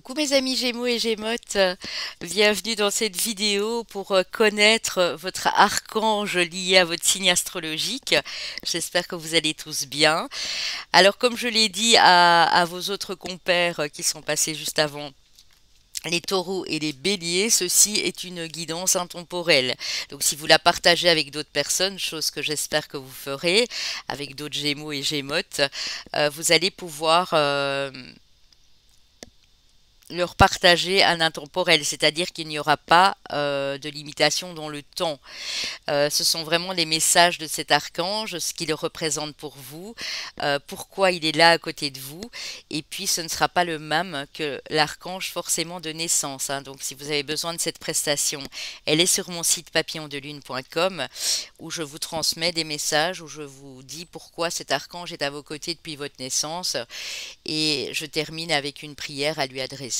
Coucou mes amis Gémeaux et Gémotes, bienvenue dans cette vidéo pour connaître votre archange lié à votre signe astrologique. J'espère que vous allez tous bien. Alors comme je l'ai dit à vos autres compères qui sont passés juste avant, les taureaux et les béliers, ceci est une guidance intemporelle. Donc si vous la partagez avec d'autres personnes, chose que j'espère que vous ferez, avec d'autres Gémeaux et Gémotes, vous allez pouvoir leur partager un intemporel, c'est-à-dire qu'il n'y aura pas de limitation dans le temps. Ce sont vraiment les messages de cet archange, ce qu'il représente pour vous, pourquoi il est là à côté de vous, et puis ce ne sera pas le même que l'archange forcément de naissance, hein. Donc si vous avez besoin de cette prestation, elle est sur mon site papillondelune.com où je vous transmets des messages, où je vous dis pourquoi cet archange est à vos côtés depuis votre naissance, et je termine avec une prière à lui adresser.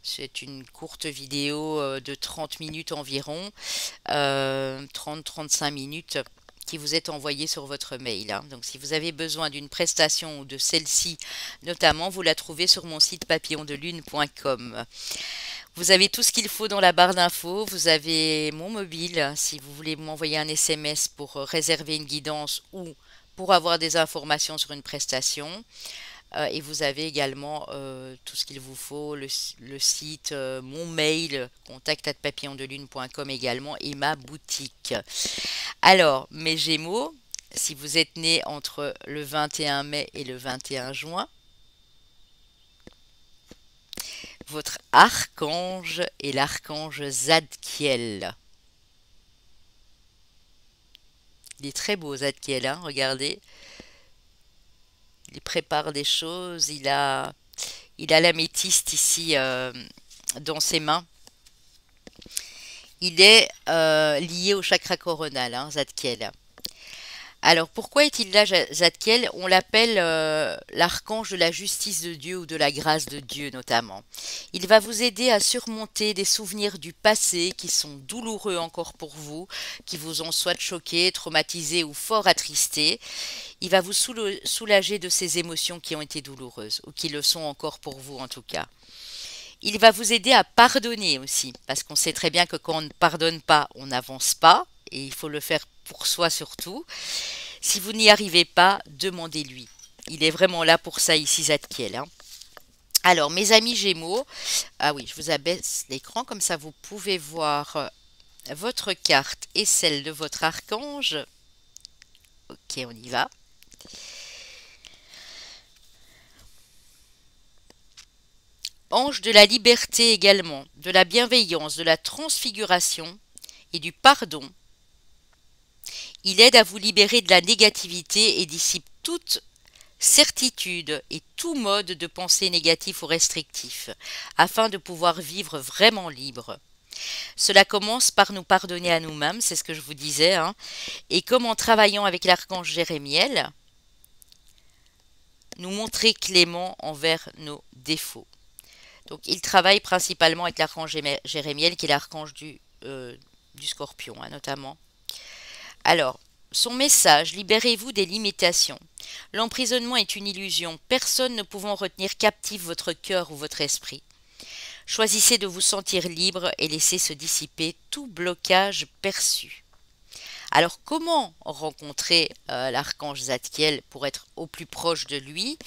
C'est une courte vidéo de 30 minutes environ, 30-35 minutes qui vous est envoyée sur votre mail, hein. Donc si vous avez besoin d'une prestation ou de celle-ci notamment, vous la trouvez sur mon site papillondelune.com. Vous avez tout ce qu'il faut dans la barre d'infos, vous avez mon mobile si vous voulez m'envoyer un SMS pour réserver une guidance ou pour avoir des informations sur une prestation. Et vous avez également tout ce qu'il vous faut, le site, mon mail, contact@papillondelune.com également, et ma boutique. Alors, mes Gémeaux, si vous êtes nés entre le 21 mai et le 21 juin, votre archange est l'archange Zadkiel. Il est très beau, Zadkiel, hein, regardez. Il prépare des choses, il a l'améthyste ici dans ses mains. Il est lié au chakra coronal, hein, Zadkiel. Alors pourquoi est-il là, Zadkiel? On l'appelle l'archange de la justice de Dieu ou de la grâce de Dieu notamment. Il va vous aider à surmonter des souvenirs du passé qui sont douloureux encore pour vous, qui vous ont soit choqué, traumatisé ou fort attristé. Il va vous soulager de ces émotions qui ont été douloureuses, ou qui le sont encore pour vous en tout cas. Il va vous aider à pardonner aussi, parce qu'on sait très bien que quand on ne pardonne pas, on n'avance pas, et il faut le faire pour soi surtout. Si vous n'y arrivez pas, demandez-lui. Il est vraiment là pour ça ici, Zadkiel, hein. Alors, mes amis Gémeaux, ah oui, je vous abaisse l'écran, comme ça vous pouvez voir votre carte et celle de votre archange. Ok, on y va. Ange de la liberté également, de la bienveillance, de la transfiguration et du pardon. Il aide à vous libérer de la négativité et dissipe toute certitude et tout mode de pensée négatif ou restrictif, afin de pouvoir vivre vraiment libre. Cela commence par nous pardonner à nous-mêmes, c'est ce que je vous disais, hein, et comme en travaillant avec l'archange Jérémiel, nous montrer clément envers nos défauts. Donc il travaille principalement avec l'archange Jérémiel, qui est l'archange du Scorpion, hein, notamment. Alors, son message, libérez-vous des limitations. L'emprisonnement est une illusion, personne ne pouvant retenir captif votre cœur ou votre esprit. Choisissez de vous sentir libre et laissez se dissiper tout blocage perçu. Alors, comment rencontrer l'archange Zadkiel pour être au plus proche de lui?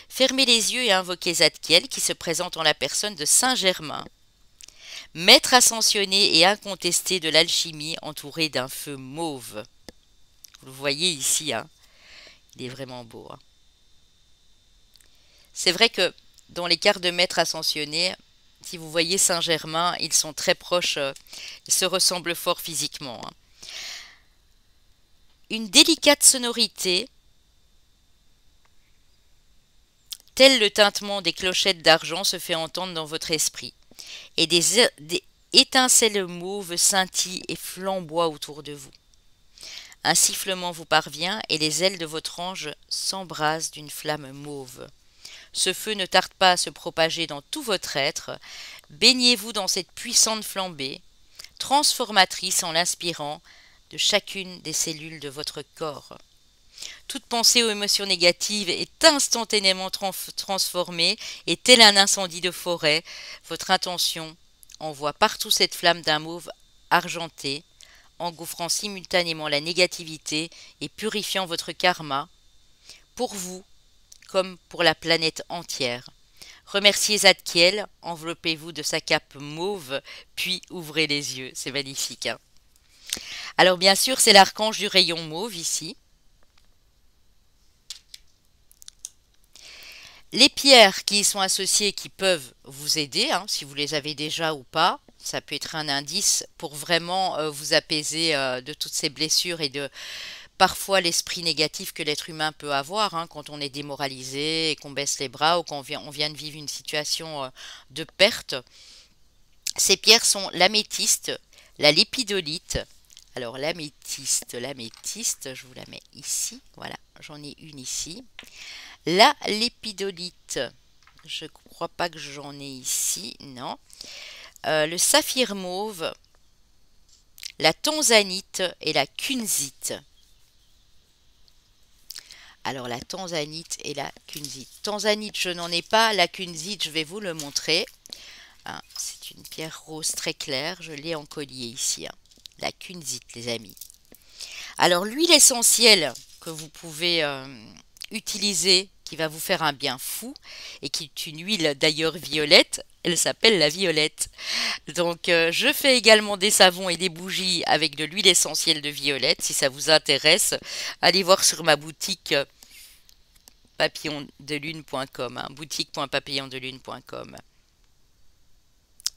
Fermez les yeux et invoquez Zadkiel qui se présente en la personne de Saint Germain, maître ascensionné et incontesté de l'alchimie entouré d'un feu mauve. Vous le voyez ici, hein, il est vraiment beau, hein. C'est vrai que dans les cartes de maître ascensionné, si vous voyez Saint Germain, ils sont très proches, ils se ressemblent fort physiquement, hein. Une délicate sonorité, tel le tintement des clochettes d'argent, se fait entendre dans votre esprit, et des étincelles mauves scintillent et flamboient autour de vous. Un sifflement vous parvient et les ailes de votre ange s'embrasent d'une flamme mauve. Ce feu ne tarde pas à se propager dans tout votre être. Baignez-vous dans cette puissante flambée, transformatrice en l'inspirant de chacune des cellules de votre corps. Toute pensée ou émotion négative est instantanément transformée et tel un incendie de forêt, votre intention envoie partout cette flamme d'un mauve argenté, engouffrant simultanément la négativité et purifiant votre karma, pour vous comme pour la planète entière. Remerciez Zadkiel, enveloppez-vous de sa cape mauve, puis ouvrez les yeux. C'est magnifique, hein. Alors bien sûr, c'est l'archange du rayon mauve ici. Les pierres qui y sont associées qui peuvent vous aider, hein, si vous les avez déjà ou pas, ça peut être un indice pour vraiment vous apaiser de toutes ces blessures et de parfois l'esprit négatif que l'être humain peut avoir, hein, quand on est démoralisé et qu'on baisse les bras ou on vient de vivre une situation de perte. Ces pierres sont l'améthyste, la lépidolite. Alors l'améthyste, je vous la mets ici, voilà, j'en ai une ici. La lépidolite, je ne crois pas que j'en ai ici, non. Le saphir mauve, la tanzanite et la kunzite. Alors la tanzanite et la kunzite. Tanzanite, je n'en ai pas. La kunzite, je vais vous le montrer. Hein, c'est une pierre rose très claire. Je l'ai en collier ici. Hein. La kunzite, les amis. Alors l'huile essentielle que vous pouvez utiliser, qui va vous faire un bien fou, et qui est une huile d'ailleurs violette, elle s'appelle la violette. Donc je fais également des savons et des bougies avec de l'huile essentielle de violette. Si ça vous intéresse, allez voir sur ma boutique papillondelune.com, hein, boutique.papillondelune.com.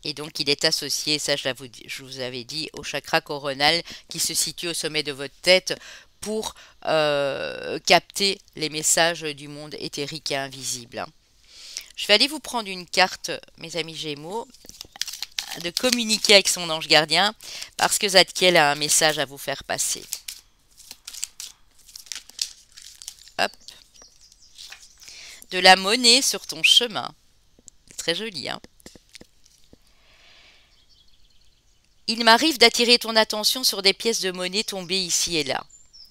Et donc il est associé, ça je vous avais dit, au chakra coronal qui se situe au sommet de votre tête pour capter les messages du monde éthérique et invisible. Je vais aller vous prendre une carte, mes amis Gémeaux, de communiquer avec son ange gardien, parce que Zadkiel a un message à vous faire passer. Hop. De la monnaie sur ton chemin. Très joli, hein? Il m'arrive d'attirer ton attention sur des pièces de monnaie tombées ici et là,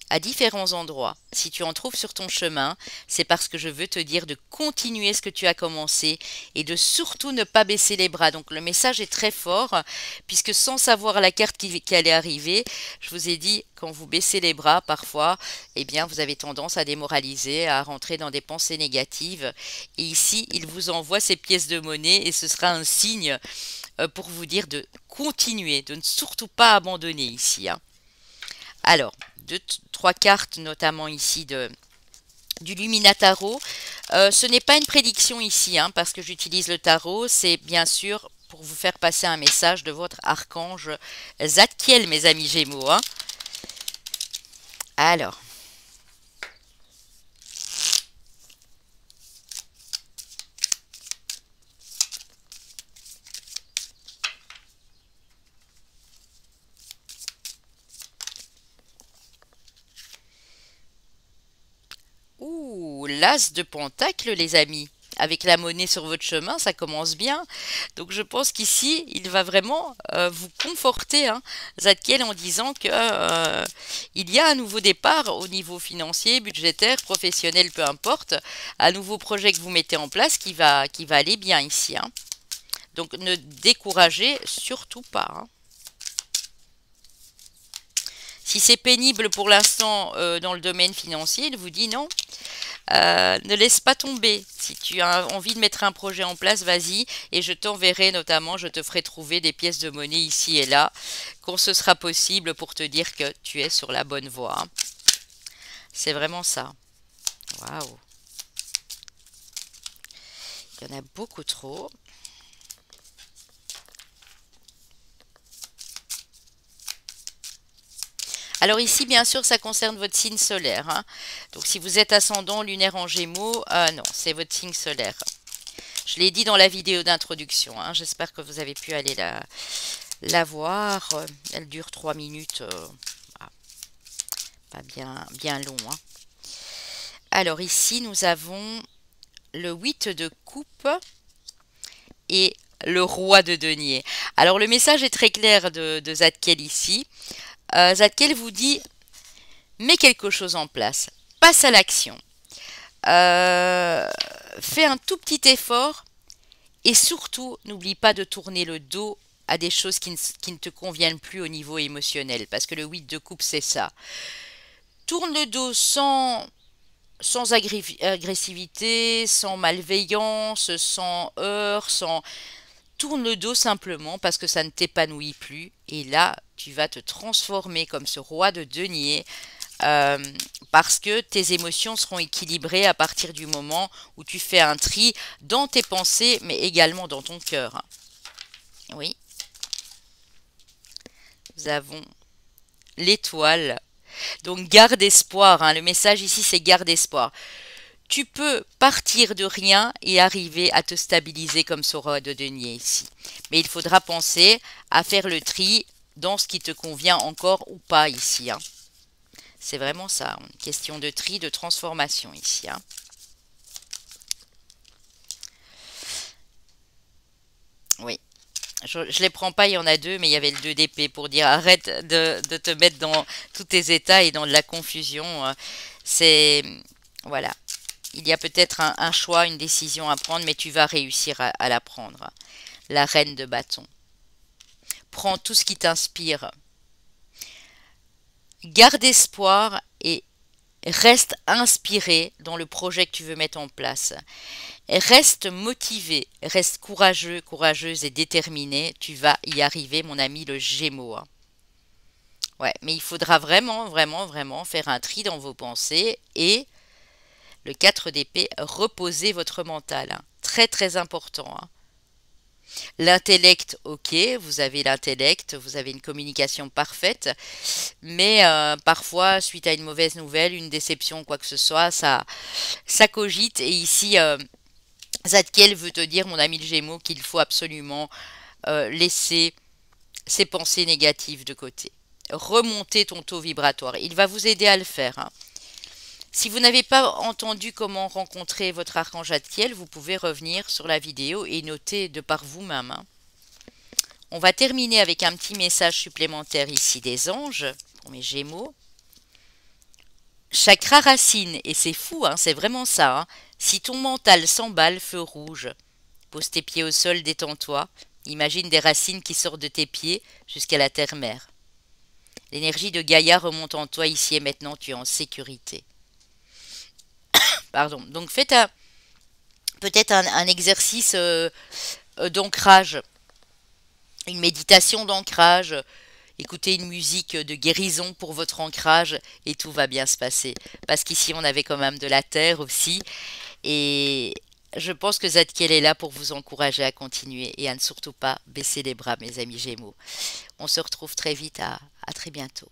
à différents endroits. Si tu en trouves sur ton chemin, c'est parce que je veux te dire de continuer ce que tu as commencé et de surtout ne pas baisser les bras. Donc le message est très fort, puisque sans savoir la carte qui allait arriver, je vous ai dit, quand vous baissez les bras parfois, eh bien vous avez tendance à démoraliser, à rentrer dans des pensées négatives. Et ici, il vous envoie ces pièces de monnaie et ce sera un signe pour vous dire de continuer, de ne surtout pas abandonner ici, hein. Alors, trois cartes, notamment ici du Luminataro. Ce n'est pas une prédiction ici, hein, parce que j'utilise le tarot. C'est bien sûr pour vous faire passer un message de votre archange Zadkiel, mes amis Gémeaux, hein. Alors. Ouh, l'as de pentacle, les amis. Avec la monnaie sur votre chemin, ça commence bien. Donc je pense qu'ici, il va vraiment vous conforter, hein, Zadkiel, en disant que il y a un nouveau départ au niveau financier, budgétaire, professionnel, peu importe. Un nouveau projet que vous mettez en place qui va aller bien ici, hein. Donc ne découragez surtout pas, hein. Si c'est pénible pour l'instant dans le domaine financier, il vous dit non, ne laisse pas tomber. Si tu as envie de mettre un projet en place, vas-y, et je t'enverrai notamment, je te ferai trouver des pièces de monnaie ici et là, quand ce sera possible pour te dire que tu es sur la bonne voie. C'est vraiment ça. Waouh. Il y en a beaucoup trop. Alors ici, bien sûr, ça concerne votre signe solaire, hein. Donc si vous êtes ascendant lunaire en Gémeaux, non, c'est votre signe solaire. Je l'ai dit dans la vidéo d'introduction, hein. J'espère que vous avez pu aller la voir. Elle dure 3 minutes. Pas bien long, hein. Alors ici, nous avons le 8 de coupe et le roi de denier. Alors le message est très clair de Zadkiel ici. Zadkiel vous dit, mets quelque chose en place. passe à l'action. Euh, Fais un tout petit effort et surtout, n'oublie pas de tourner le dos à des choses qui ne te conviennent plus au niveau émotionnel, parce que le 8 de coupe, c'est ça. Tourne le dos sans agressivité, sans malveillance, sans heurts, sans... Tourne le dos simplement parce que ça ne t'épanouit plus. Et là, tu vas te transformer comme ce roi de denier euh, parce que tes émotions seront équilibrées à partir du moment où tu fais un tri dans tes pensées, mais également dans ton cœur. Oui, nous avons l'étoile. Donc garde espoir, hein. Le message ici, c'est garde espoir. Tu peux partir de rien et arriver à te stabiliser comme ce roi de denier ici. Mais il faudra penser à faire le tri dans ce qui te convient encore ou pas ici, hein. C'est vraiment ça, une question de tri, de transformation ici, hein. Oui, je ne les prends pas, il y en a deux, mais il y avait le 2 d'épée pour dire arrête de te mettre dans tous tes états et dans de la confusion. C'est... Voilà. Il y a peut-être un choix, une décision à prendre, mais tu vas réussir à la prendre. La reine de bâton. Prends tout ce qui t'inspire. Garde espoir et reste inspiré dans le projet que tu veux mettre en place. Reste motivé, reste courageux, courageuse et déterminé. Tu vas y arriver, mon ami le Gémeaux, hein. Ouais, mais il faudra vraiment, vraiment, vraiment faire un tri dans vos pensées et le 4 d'épée, reposez votre mental, hein. Très très important, hein. L'intellect, ok, vous avez l'intellect, vous avez une communication parfaite, mais parfois, suite à une mauvaise nouvelle, une déception, quoi que ce soit, ça cogite. Et ici, Zadkiel veut te dire, mon ami le Gémeaux, qu'il faut absolument laisser ces pensées négatives de côté. Remonter ton taux vibratoire. Il va vous aider à le faire, hein. Si vous n'avez pas entendu comment rencontrer votre archange Zadkiel, vous pouvez revenir sur la vidéo et noter de par vous-même, hein. On va terminer avec un petit message supplémentaire ici des anges pour mes Gémeaux. Chakra racine, et c'est fou, hein, c'est vraiment ça, hein. Si ton mental s'emballe, feu rouge. Pose tes pieds au sol, détends-toi. Imagine des racines qui sortent de tes pieds jusqu'à la terre-mère. L'énergie de Gaïa remonte en toi ici et maintenant, tu es en sécurité. Pardon. Donc faites peut-être un exercice d'ancrage, une méditation d'ancrage. Écoutez une musique de guérison pour votre ancrage et tout va bien se passer. Parce qu'ici, on avait quand même de la terre aussi. Et je pense que Zadkiel est là pour vous encourager à continuer et à ne surtout pas baisser les bras, mes amis Gémeaux. On se retrouve très vite, à très bientôt.